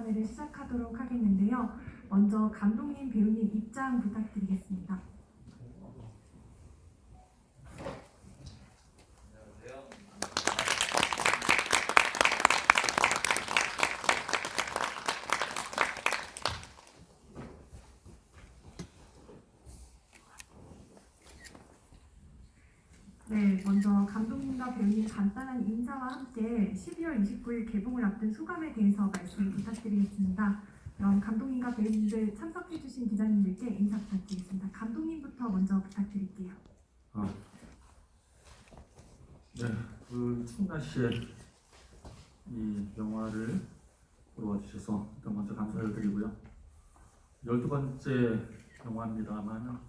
를 시작하도록 하겠는데요. 먼저 감독님, 배우님 입장 부탁드리겠습니다. 네, 먼저 감독님과 배우님 간단한 인사와 함께 12월 29일 개봉을 앞둔 소감에 대해서 말씀 부탁드리겠습니다. 그럼 감독님과 배우님들 참석해주신 기자님들께 인사 부탁드리겠습니다. 감독님부터 먼저 부탁드릴게요. 네, 그 추운 날씨에 이 영화를 보러 와주셔서 일단 먼저 감사를 드리고요. 12번째 영화입니다만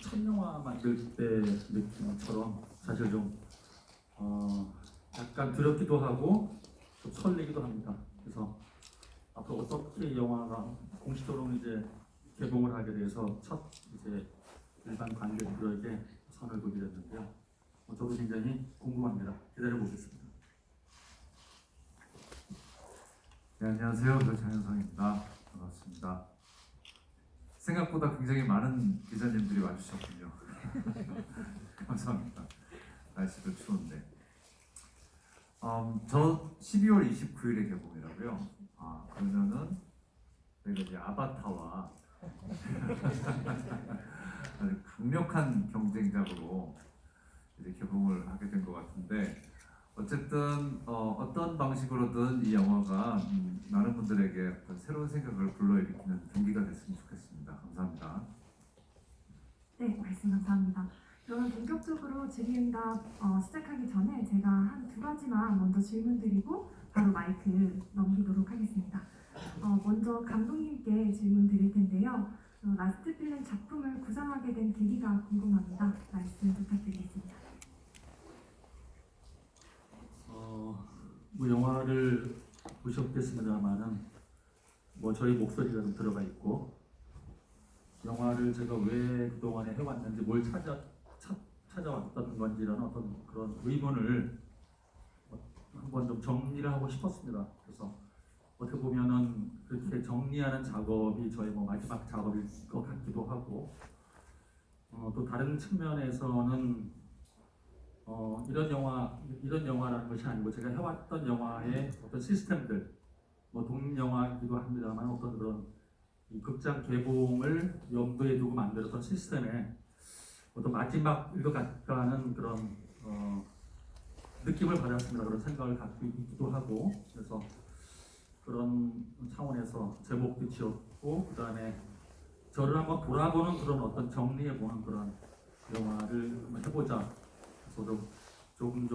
첫 영화 만들 때 느낌처럼 사실 좀 약간 두렵기도 하고 좀 설레기도 합니다. 그래서 앞으로 어떻게 이 영화가 공식적으로 이제 개봉을 하게 돼서 첫 이제 일반 관객들에게 선을 보게 됐는데요. 저도 굉장히 궁금합니다. 기다려 보겠습니다. 네, 안녕하세요. 장현성입니다. 반갑습니다. 생각보다 굉장히 많은 기자님들이 와주셨군요. 감사합니다. 날씨도 추운데. 저 12월 29일에 개봉이라고요. 그러면은 저희가 이제 아바타와 아주 강력한 경쟁작으로 이제 개봉을 하게 된 것 같은데, 어쨌든 어떤 방식으로든 이 영화가 많은 분들에게 어떤 새로운 생각을 불러일으키는 동기가 됐으면 좋겠습니다. 감사합니다. 네, 말씀 감사합니다. 그러면 본격적으로 질의응답 시작하기 전에 제가 한 두 가지만 먼저 질문드리고 바로 마이크 넘기도록 하겠습니다. 먼저 감독님께 질문 드릴 텐데요. 라스트 필름 작품을 구상하게 된 계기가 궁금합니다. 말씀 부탁드리겠습니다. 뭐 영화를 보셨겠습니다만은 저희 목소리가 좀 들어가 있고, 영화를 제가 왜 그동안에 해왔는지, 뭘 찾아왔던 건지라는 어떤 그런 의문을 한번 좀 정리를 하고 싶었습니다. 그래서 어떻게 보면은 그렇게 정리하는 작업이 저희 마지막 작업일 것 같기도 하고, 또 다른 측면에서는 이런 영화라는 것이 아니고 제가 해왔던 영화의 어떤 시스템들, 독립 영화이기도 합니다만 어떤 그런 이 극장 개봉을 염두에 두고 만들었던 시스템에 어떤 마지막일 것 같다는 그런 느낌을 받았습니다. 그런 생각을 갖고 있기도 하고, 그래서 그런 차원에서 제목도 지었고, 그 다음에 저를 한번 돌아보는 그런 어떤 정리해보는 그런 영화를 한번 해보자. 그래서 조금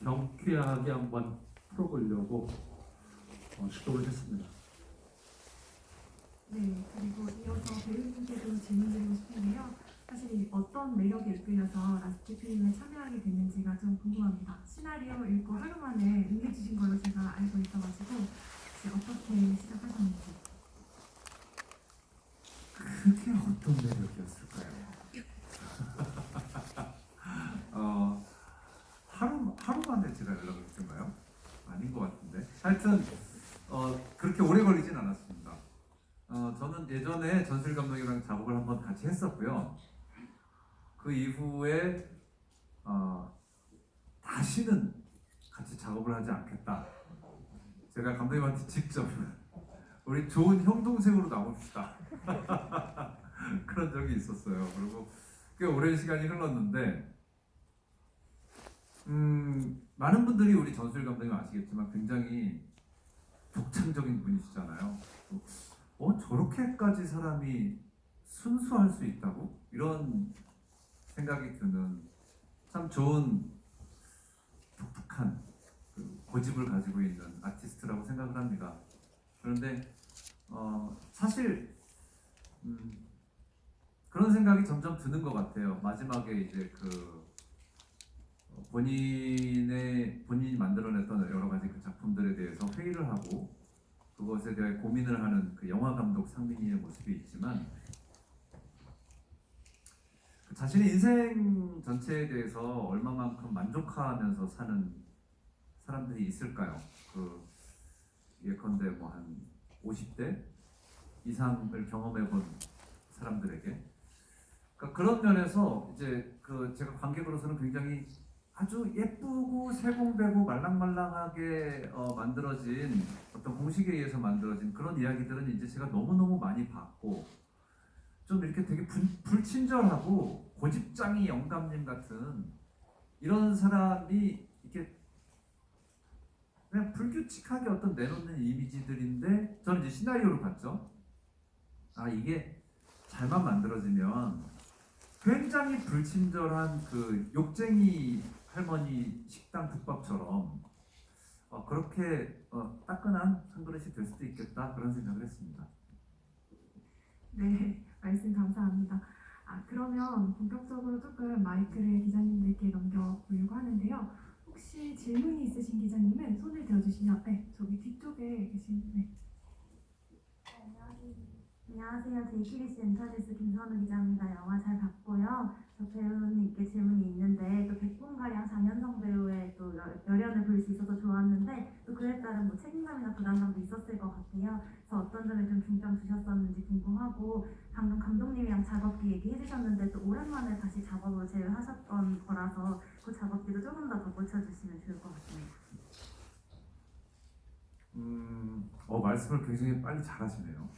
경쾌하게 한번 풀어보려고 시도를 했습니다. 네, 그리고 이어서 배우님께도 질문드리고 싶은데요. 사실 어떤 매력에 이끌려서 라스트 필름에 참여하게 됐는지가 좀 궁금합니다. 시나리오 읽고 하루 만에 응해주신 걸로 제가 알고 있어가지고 혹시 어떻게 시작하셨는지. 그게 어떤 매력이었을까요? 하루 만에 제가 연락을 했던가요? 아닌 것 같은데. 하여튼 그렇게 오래 걸리진 않았습니다. 저는 예전에 전슬 감독이랑 작업을 한번 같이 했었고요. 그 이후에 다시는 같이 작업을 하지 않겠다. 제가 감독님한테 직접 우리 좋은 형 동생으로 나옵시다. 그런 적이 있었어요. 그리고 꽤 오랜 시간이 흘렀는데, 많은 분들이 우리 전수일 감독님 아시겠지만 굉장히 독창적인 분이시잖아요. 저렇게까지 사람이 순수할 수 있다고? 이런 생각이 드는 참 좋은 독특한 고집을 가지고 있는 아티스트라고 생각을 합니다. 그런데 사실 그런 생각이 점점 드는 것 같아요. 마지막에 이제 본인이 만들어냈던 여러 가지 그 작품들에 대해서 회의를 하고 그것에 대해 고민을 하는 그 영화 감독 상민이의 모습이 있지만, 자신의 인생 전체에 대해서 얼마만큼 만족하면서 사는 사람들이 있을까요? 예컨대 한 50대 이상을 경험해본 사람들에게. 그러니까 그런 면에서 이제 그 제가 관객으로서는 굉장히 아주 예쁘고 세공되고 말랑말랑하게 만들어진 어떤 공식에 의해서 만들어진 그런 이야기들은 이제 제가 너무너무 많이 봤고 좀 이렇게 되게 불친절하고 고집장이 영감님 같은 이런 사람이 이렇게 그냥 불규칙하게 어떤 내놓는 이미지들인데 저는 이제 시나리오를 봤죠. 아 이게 잘만 만들어지면 굉장히 불친절한 그 욕쟁이 할머니 식당 국밥처럼 그렇게 따끈한 한 그릇이 될 수도 있겠다 그런 생각을 했습니다. 네, 말씀 감사합니다. 그러면 본격적으로 조금 마이크를 기자님들께 넘겨보려고 하는데요. 혹시 질문이 있으신 기자님은 손을 들어주시면, 네, 저기 뒤쪽에 계신, 네. 안녕하세요. JTBC 엔터뉴스 김선우 기자입니다. 영화 잘 봤고요. 저 배우님께 질문이 있는데 또 100분가량 장현성 배우의 또 열연을 볼 수 있어서 좋았는데 또 그에 따른 뭐 책임감이나 부담감도 있었을 것 같아요. 그래서 어떤 점에 좀 중점 두셨었는지 궁금하고 방금 감독님이랑 작업기 얘기해 주셨는데 또 오랜만에 다시 작업을 재하셨던 거라서 그 작업기도 조금 더 덧붙여 주시면 좋을 것 같습니다. 말씀을 굉장히 빨리 잘하시네요.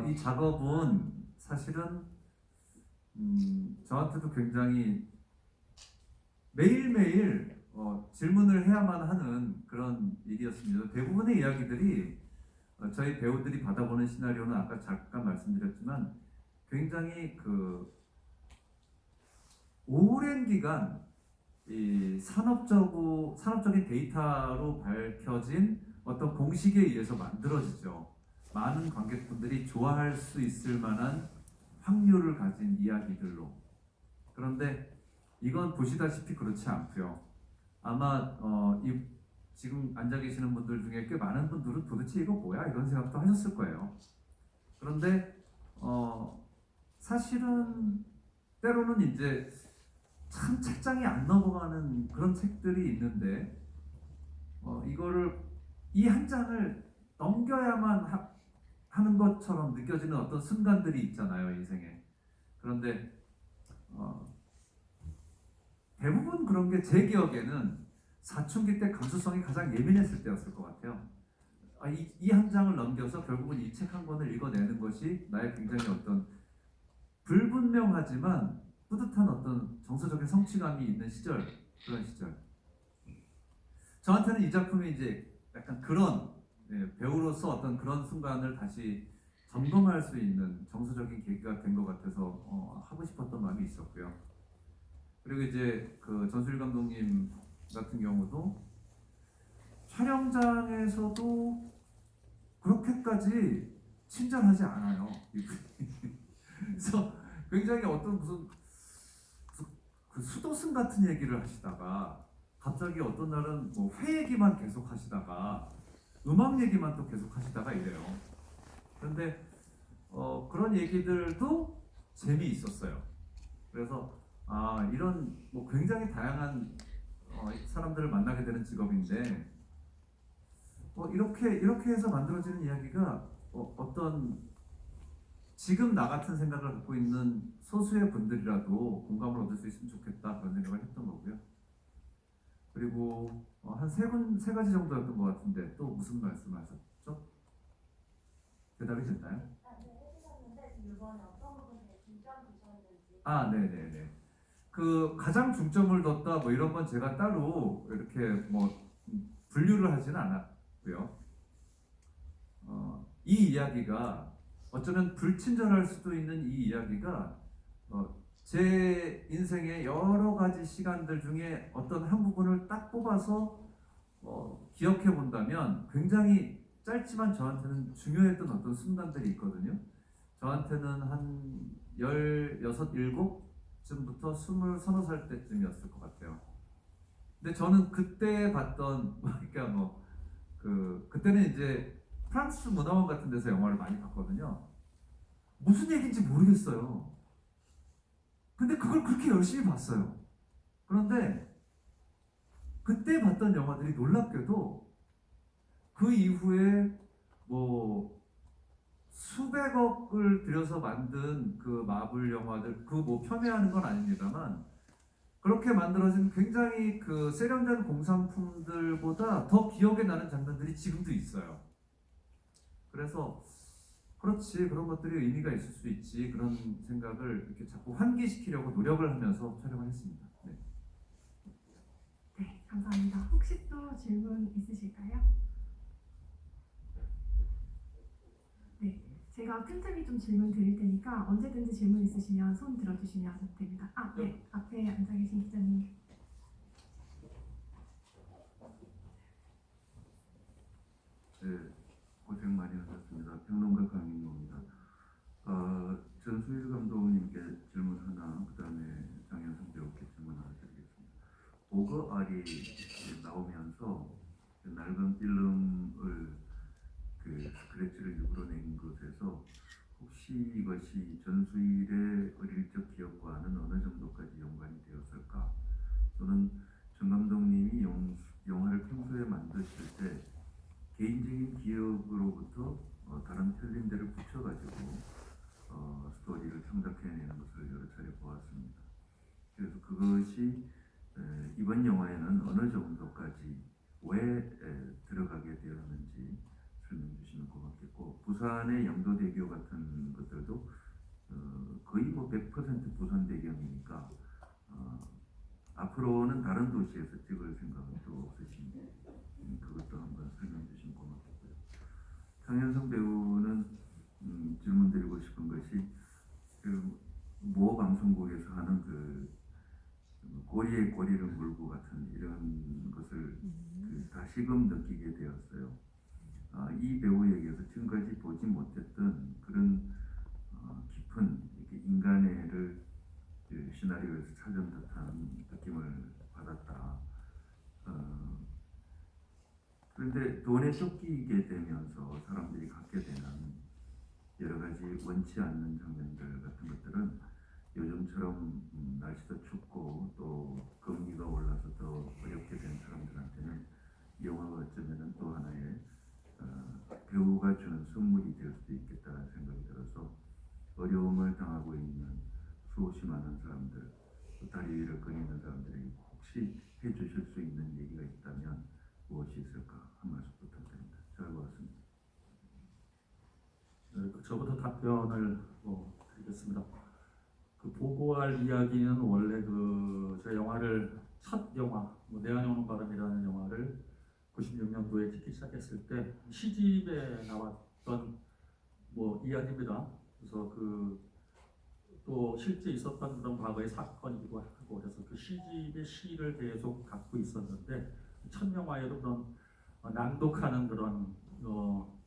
이 작업은 사실은 저한테도 굉장히 매일매일 질문을 해야만 하는 그런 일이었습니다. 대부분의 이야기들이 저희 배우들이 받아보는 시나리오는 아까 잠깐 말씀드렸지만 굉장히 오랜 기간 이 산업적인 데이터로 밝혀진 어떤 공식에 의해서 만들어지죠. 많은 관객분들이 좋아할 수 있을 만한 확률을 가진 이야기들로. 그런데 이건 보시다시피 그렇지 않고요. 아마 지금 앉아 계시는 분들 중에 꽤 많은 분들은 도대체 이거 뭐야? 이런 생각도 하셨을 거예요. 그런데 사실은 때로는 이제 참 책장이 안 넘어가는 그런 책들이 있는데 이거를 이 한 장을 넘겨야만 하는 것처럼 느껴지는 어떤 순간들이 있잖아요, 인생에. 그런데 대부분 그런 게 제 기억에는 사춘기 때 감수성이 가장 예민했을 때였을 것 같아요. 이 한 장을 넘겨서 결국은 이 책 한 권을 읽어내는 것이 나의 굉장히 어떤 불분명하지만 뿌듯한 어떤 정서적인 성취감이 있는 시절, 그런 시절. 저한테는 이 작품이 이제 약간 그런 배우로서 어떤 그런 순간을 다시 점검할 수 있는 정서적인 계기가 된 것 같아서 하고 싶었던 마음이 있었고요. 그리고 이제 그 전수일 감독님 같은 경우도 촬영장에서도 그렇게까지 친절하지 않아요. 그래서 굉장히 어떤 무슨 그 수도승 같은 얘기를 하시다가 갑자기 어떤 날은 뭐 회 얘기만 계속 하시다가 음악 얘기만 또 계속 하시다가 이래요. 그런데 그런 얘기들도 재미있었어요. 그래서 이런 뭐 굉장히 다양한 사람들을 만나게 되는 직업인데 이렇게 해서 만들어지는 이야기가 어떤 지금 나 같은 생각을 갖고 있는 소수의 분들이라도 공감을 얻을 수 있으면 좋겠다 그런 생각을 했던 거고요. 그리고 한 세 가지 정도였던 것 같은데 또 무슨 말씀하셨죠? 대답이 됐나요? 네, 해주셨는데 이번에 어떤 부분에 중점 두셨는지. 네네네. 그 가장 중점을 뒀다 뭐 이런 건 제가 따로 이렇게 뭐 분류를 하지는 않았고요. 이 이야기가 어쩌면 불친절할 수도 있는 이 이야기가 제 인생의 여러 가지 시간들 중에 어떤 한 부분을 딱 뽑아서 기억해 본다면 굉장히 짧지만 저한테는 중요했던 어떤 순간들이 있거든요. 저한테는 한 16, 17쯤부터 20살 때쯤이었을 것 같아요. 근데 저는 그때 봤던 그러니까 그때는 이제 프랑스 문화원 같은 데서 영화를 많이 봤거든요. 무슨 얘기인지 모르겠어요. 근데 그걸 그렇게 열심히 봤어요. 그런데 그때 봤던 영화들이 놀랍게도 그 이후에 뭐 수백억을 들여서 만든 그 마블 영화들 그 뭐 폄훼하는 건 아닙니다만 그렇게 만들어진 굉장히 그 세련된 공산품들보다 더 기억에 나는 장면들이 지금도 있어요. 그래서 그렇지 그런 것들이 의미가 있을 수 있지 그런 생각을 이렇게 자꾸 환기시키려고 노력을 하면서 촬영을 했습니다. 네. 네, 감사합니다. 혹시 또 질문 있으실까요? 네, 제가 틈틈이 좀 질문 드릴 테니까 언제든지 질문 있으시면 손 들어주시면 됩니다. 아, 네, 앞에 앉아 계신 기자님. 네, 고생 많이 하셨습니다. 평론가 강민호입니다. 전수일 감독님께 질문 하나, 그 다음에 장현성 배우께 질문 하나 드리겠습니다. 보거 알이 나오면서 그 낡은 필름을 그 스크래치를 일부러 낸 것에서 혹시 이것이 전수일의 어릴 적 기억과는 어느 정도까지 연관이 되었을까? 또는 정 감독님이 영화를 평소에 만드실 때 개인적인 기억으로부터 다른 필름들을 붙여가지고 스토리를 창작해내는 것을 여러 차례 보았습니다. 그래서 그것이 이번 영화에는 어느 정도까지 왜 들어가게 되었는지 설명 주시면 고맙겠고, 부산의 영도대교 같은 것들도 거의 뭐 100% 부산 배경이니까 앞으로는 다른 도시에서 찍을 생각은 또 없으신지 그것도 한번 설명 주시면 고맙겠고요. 장현성 배우는 질문 드리고 싶은 것이 그모 방송국에서 하는 그 고리에 고리를 물고 같은 이런 것을 다시금 느끼게 되었어요. 이 배우에게서 지금까지 보지 못했던 그런 깊은 이렇게 인간애를 시나리오에서 찾은 듯한 느낌을 받았다. 그런데 돈에 쫓기게 되면서 사람들이 갖게 되는 여러 가지 원치 않는 장면들 같은 것들은 요즘처럼 날씨도 춥고 또 금리가 올라서 더 어렵게 된 사람들한테는 이 영화가 어쩌면 또 하나의 배우가 주는 선물이 될 수도 있겠다는 생각이 들어서 어려움을 당하고 있는 수없이 많은 사람들, 또 다리 위를 거니는 사람들에게 혹시 해주실 수 있는 얘기가 있다면 무엇이 있을까 한 말씀 부탁드립니다. 잘 보았습니다. 저부터 답변을 드리겠습니다. 그 보고할 이야기는 원래 제가 영화를 첫 영화 내안에 오는 바람이라는 영화를 96년도에 찍기 시작했을 때 시집에 나왔던 이야기입니다. 그래서 또 실제 있었던 그런 과거의 사건이기도 하고 그래서 그 시집의 시를 계속 갖고 있었는데 첫 영화에도 그런 낭독하는 그런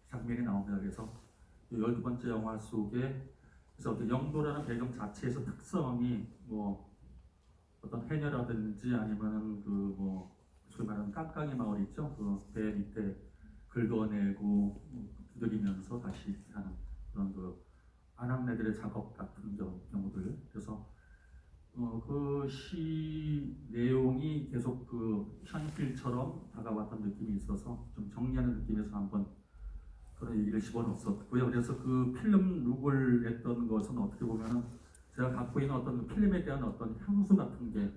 장면이 나옵니다. 그래서 12번째 영화 속에 그래서 어떤 영도라는 배경 자체에서 특성이 어떤 해녀라든지 아니면은 소위 말하는 깡깡이 마을 있죠. 그 배 밑에 긁어내고 두드리면서 다시 하는 그런 아낙네들의 작업 같은 경우들. 그래서 그 시 내용이 계속 현실처럼 다가왔던 느낌이 있어서 좀 정리하는 느낌에서 한번 그런 얘기를 집어넣었었고요. 그래서 그 필름 룩을 냈던 것은 어떻게 보면은 제가 갖고 있는 어떤 필름에 대한 어떤 향수 같은 게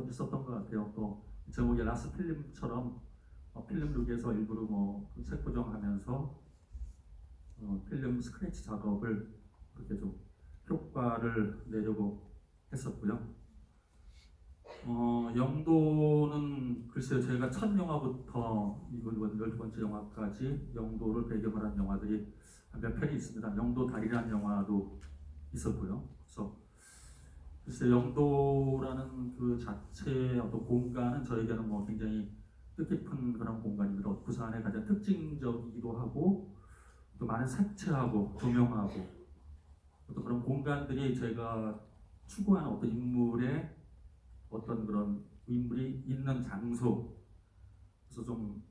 있었던 것 같아요. 또 제목이 라스 필름처럼 필름 룩에서 일부러 색보정하면서 필름 스크래치 작업을 그렇게 좀 효과를 내려고 했었고요. 영도는 글쎄요, 제가 첫 영화부터 이번 12번째 영화까지 영도를 배경으로 한 영화들이 몇 편이 있습니다. 영도 달이라는 영화도 있었고요. 그래서 글쎄 영도라는 그 자체의 어떤 공간은 저에게는 굉장히 뜻깊은 그런 공간입니다. 부산의 가장 특징적이기도 하고 또 많은 색채하고 조명하고 또 그런 공간들이 제가 추구하는 어떤 인물의 어떤 그런 인물이 있는 장소 그래서 좀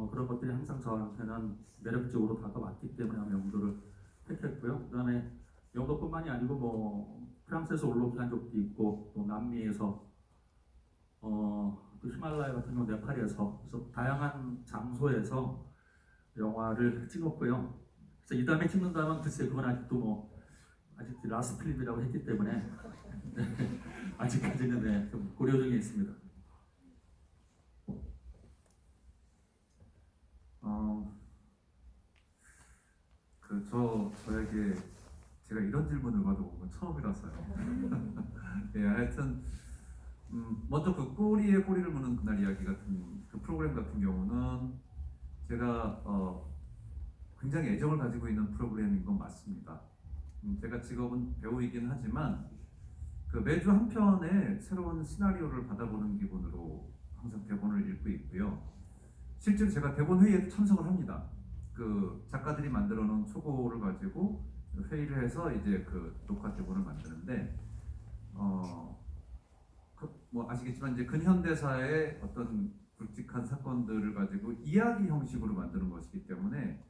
그런 것들이 항상 저한테는 매력적으로 다가왔기 때문에 영도를 택했고요. 그 다음에 영도뿐만이 아니고 프랑스에서 올라오게 한 적도 있고 또 남미에서 또 그 히말라야 같은 경우 네팔에서 그래서 다양한 장소에서 영화를 찍었고요. 그래서 이 다음에 찍는다면 글쎄 그건 아직도 뭐 아직 라스트 필름이라고 했기 때문에 아직까지는 네, 좀 고려 중에 있습니다. 저에게 제가 이런 질문을 받아본 처음이라서요. 예, 하여튼 먼저 그 꼬리에 꼬리를 무는 그날 이야기 같은 그 프로그램 같은 경우는 제가 굉장히 애정을 가지고 있는 프로그램인 건 맞습니다. 제가 직업은 배우이긴 하지만 그 매주 한 편의 새로운 시나리오를 받아보는 기분으로 항상 대본을 읽고 있고요. 실제로 제가 대본 회의에도 참석을 합니다. 그 작가들이 만들어 놓은 초고를 가지고 회의를 해서 이제 그 녹화 대본을 만드는데 뭐 아시겠지만 이제 근현대사의 어떤 굵직한 사건들을 가지고 이야기 형식으로 만드는 것이기 때문에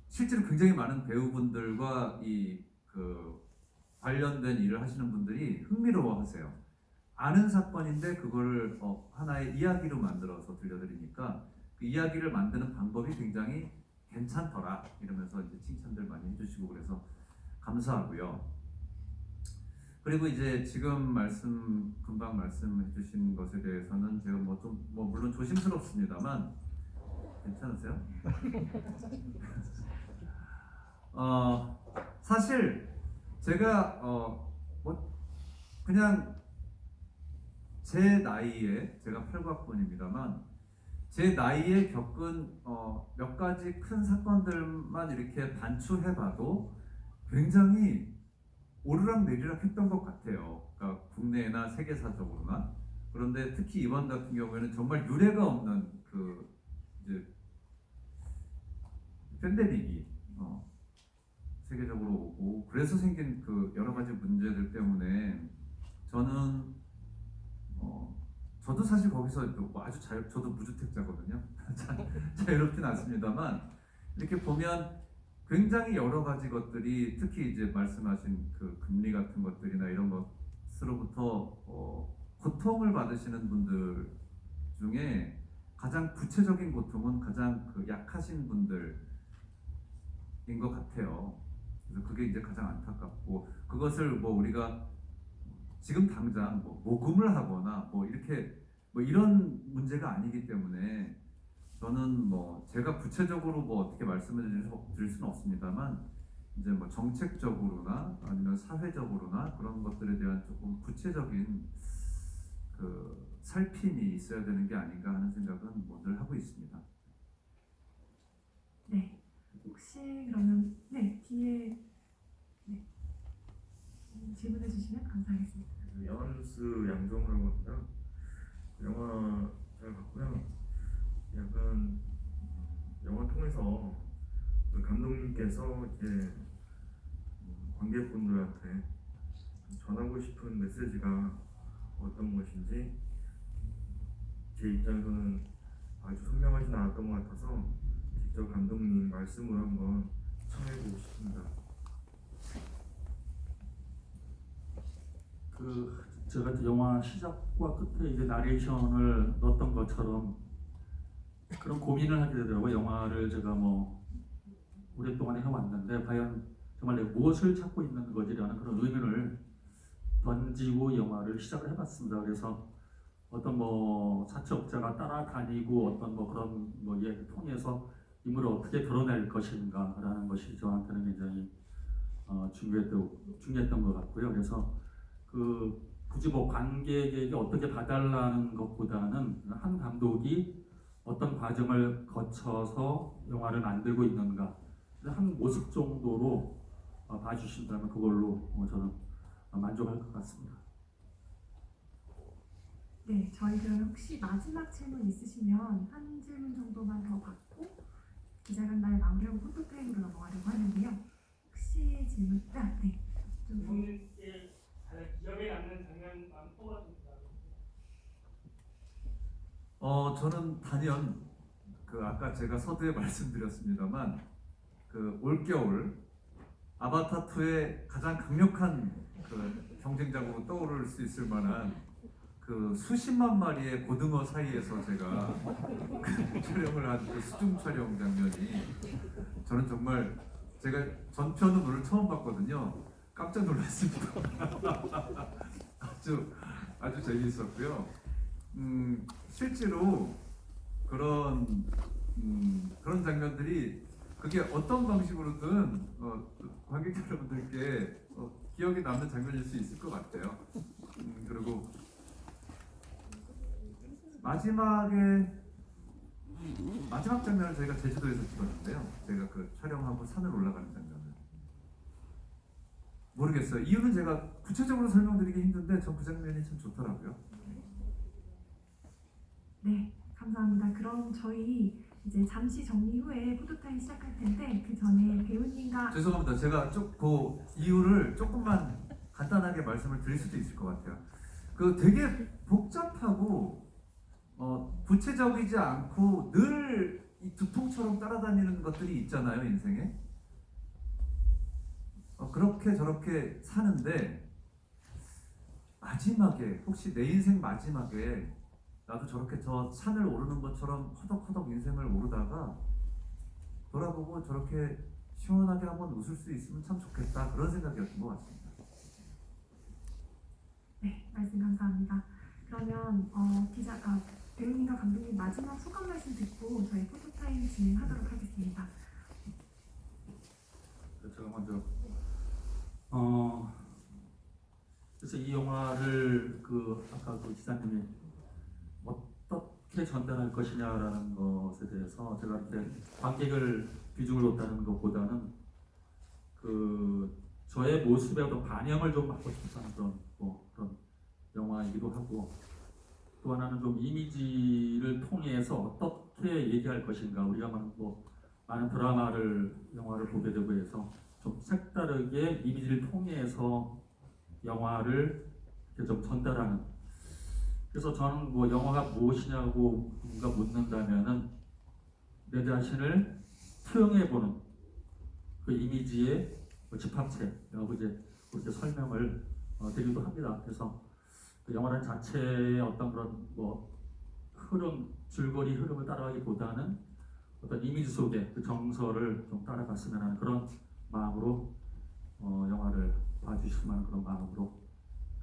실제로 굉장히 많은 배우분들과 이 그 관련된 일을 하시는 분들이 흥미로워하세요. 아는 사건인데 그거를 하나의 이야기로 만들어서 들려드리니까 그 이야기를 만드는 방법이 굉장히 괜찮더라 이러면서 이제 칭찬들 많이 해주시고 그래서 감사하고요. 그리고 이제 지금 금방 말씀해주신 것에 대해서는 제가 물론 조심스럽습니다만 괜찮으세요? 사실 제가 그냥 제 나이에 제가 8학번입니다만 제 나이에 겪은 몇 가지 큰 사건들만 이렇게 반추해봐도 굉장히 오르락내리락 했던 것 같아요. 그러니까 국내나 세계사적으로나. 그런데 특히 이번 같은 경우에는 정말 유례가 없는 그 이제 팬데믹이 세계적으로 오고 그래서 생긴 그 여러 가지 문제들 때문에 저는 저도 사실 거기서 뭐 아주 저도 무주택자거든요. 자유롭진 않습니다만 이렇게 보면 굉장히 여러 가지 것들이 특히 이제 말씀하신 그 금리 같은 것들이나 이런 것으로부터 고통을 받으시는 분들 중에 가장 구체적인 고통은 가장 그 약하신 분들인 것 같아요. 그래서 그게 이제 가장 안타깝고 그것을 뭐 우리가 지금 당장 뭐 모금을 하거나 뭐 이렇게 뭐 이런 문제가 아니기 때문에 저는 뭐 제가 구체적으로 뭐 어떻게 말씀을 드릴 수는 없습니다만 이제 뭐 정책적으로나 아니면 사회적으로나 그런 것들에 대한 조금 구체적인 그 살핌이 있어야 되는 게 아닌가 하는 생각은 늘 하고 있습니다. 네, 혹시 그러면 네 뒤에 네 질문해 주시면 감사하겠습니다. 영화뉴스 양정우라고 합니다. 영화 잘 봤고요. 약간 영화 통해서 그 감독님께서 이렇게 관객분들한테 전하고 싶은 메시지가 어떤 것인지 제 입장에서는 아주 선명하진 않았던 것 같아서 직접 감독님 말씀으로 한번 청해보고 싶습니다. 제가 영화 시작과 끝에 이제 나레이션을 넣었던 것처럼 그런 고민을 하게 되더라고요. 영화를 제가 뭐 오랫동안 해왔는데 과연 정말 내가 무엇을 찾고 있는 거지라는 그런 의문을 던지고 영화를 시작을 해봤습니다. 그래서 어떤 뭐 사채업자가 따라다니고 어떤 뭐 그런 뭐 이야기를 통해서 인물을 어떻게 드러낼 것인가라는 것이 저한테는 굉장히 중요했던 것 같고요. 그래서 굳이 뭐 관객에게 어떻게 봐달라는 것보다는 한 감독이 어떤 과정을 거쳐서 영화를 만들고 있는가 한 모습 정도로 봐주신다면 그걸로 저는 만족할 것 같습니다. 네, 저희 그러면 혹시 마지막 질문 있으시면 한 질문 정도만 더 받고 기자간담회 마무리하고 포토타임으로 넘어가려고 하는데요. 혹시 질문? 네. 형님께 가장 기억에 남는 장면 뽑아줍니다. 저는 단연 그 아까 제가 서두에 말씀드렸습니다만 그 올겨울 아바타 2의 가장 강력한 그 경쟁작으로 떠오를 수 있을 만한 그 그 수십만 마리의 고등어 사이에서 제가 그 촬영을 한 그 수중 촬영 장면이 저는 정말 제가 전편은 오늘 처음 봤거든요. 깜짝 놀랐습니다. 아주 재미있었고요. 실제로 그런 장면들이 그게 어떤 방식으로든 관객 여러분들께 기억에 남는 장면일 수 있을 것 같아요. 그리고 마지막 장면을 저희가 제주도에서 찍었는데요. 제가 그 촬영하고 산을 올라가는 장면을 모르겠어요. 이유는 제가 구체적으로 설명드리기 힘든데 전 그 장면이 참 좋더라고요. 네, 감사합니다. 그럼 저희 이제 잠시 정리 후에 포토타임 시작할 텐데 그 전에 배우님과 죄송합니다. 제가 그 이유를 조금만 간단하게 말씀을 드릴 수도 있을 것 같아요. 그 되게 복잡하고 구체적이지 않고 늘 이 두통처럼 따라다니는 것들이 있잖아요, 인생에. 그렇게 저렇게 사는데 마지막에 혹시 내 인생 마지막에 나도 저렇게 저 산을 오르는 것처럼 허덕허덕 인생을 오르다가 돌아보고 저렇게 시원하게 한번 웃을 수 있으면 참 좋겠다, 그런 생각이었던 것 같습니다. 네, 말씀 감사합니다. 그러면 배우님과 감독님 마지막 소감 말씀 듣고 저희 포토타임 진행하도록 하겠습니다. 제가 먼저 그래서 이 영화를 아까 그 기자님이 어떻게 전달할 것이냐라는 것에 대해서 제가 이렇게 관객을 비중을 뒀다는 것보다는 저의 모습에 어떤 반영을 좀 하고 싶어서 그런 영화이기도 하고, 또 하나는 좀 이미지를 통해서 어떻게 얘기할 것인가, 우리가 많은 영화를 보게 되고 해서 좀 색다르게 이미지를 통해서 영화를 이렇게 좀 전달하는. 그래서 저는 영화가 무엇이냐고 누가 묻는다면은 내 자신을 투영해보는 그 이미지의 집합체라고 이제 그렇게 설명을 드리기도 합니다. 그래서 그 영화라는 자체의 어떤 그런 줄거리 흐름을 따라가기보다는 어떤 이미지 속에 그 정서를 좀 따라갔으면 하는 그런 마음으로 영화를 봐주시면 하는 그런 마음으로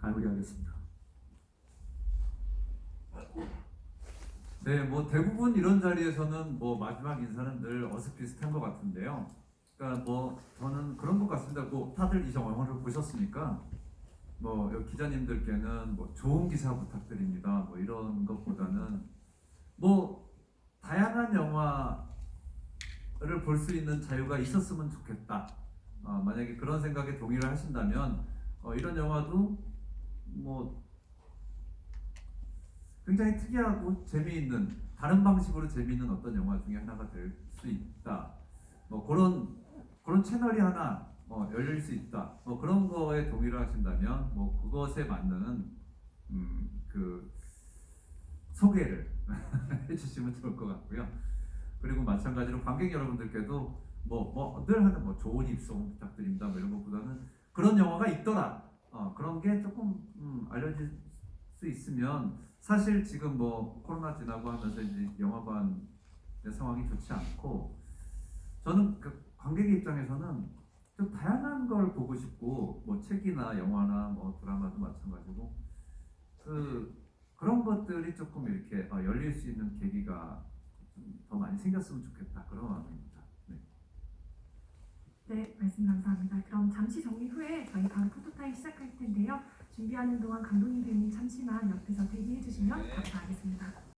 마무리하겠습니다. 네, 대부분 이런 자리에서는 마지막 인사는 늘 어슷비슷한 것 같은데요. 그러니까 저는 그런 것 같습니다. 다들 이 영화를 보셨으니까 여기 기자님들께는 좋은 기사 부탁드립니다. 이런 것보다는 다양한 영화를 볼 수 있는 자유가 있었으면 좋겠다. 만약에 그런 생각에 동의를 하신다면 이런 영화도 굉장히 특이하고 재미있는, 다른 방식으로 재미있는 어떤 영화 중에 하나가 될 수 있다. 그런 채널이 하나 열릴 수 있다. 그런 거에 동의를 하신다면 그것에 맞는 그 소개를 해주시면 좋을 것 같고요. 그리고 마찬가지로 관객 여러분들께도 늘 하는 좋은 입소문 부탁드립니다. 이런 것보다는 그런 영화가 있더라. 그런 게 조금 알려질 수 있으면, 사실 지금 코로나 지나고 하면서 이제 영화관의 상황이 좋지 않고, 저는 관객의 입장에서는 좀 다양한 걸 보고 싶고, 책이나 영화나 드라마도 마찬가지고 그런 것들이 조금 이렇게 열릴 수 있는 계기가 더 많이 생겼으면 좋겠다, 그런 마음입니다. 네. 네, 말씀 감사합니다. 그럼 잠시 정리 후에 저희 바로 포토타임 시작할 텐데요. 준비하는 동안 감독님, 배우님 잠시만 옆에서 대기해 주시면 감사하겠습니다.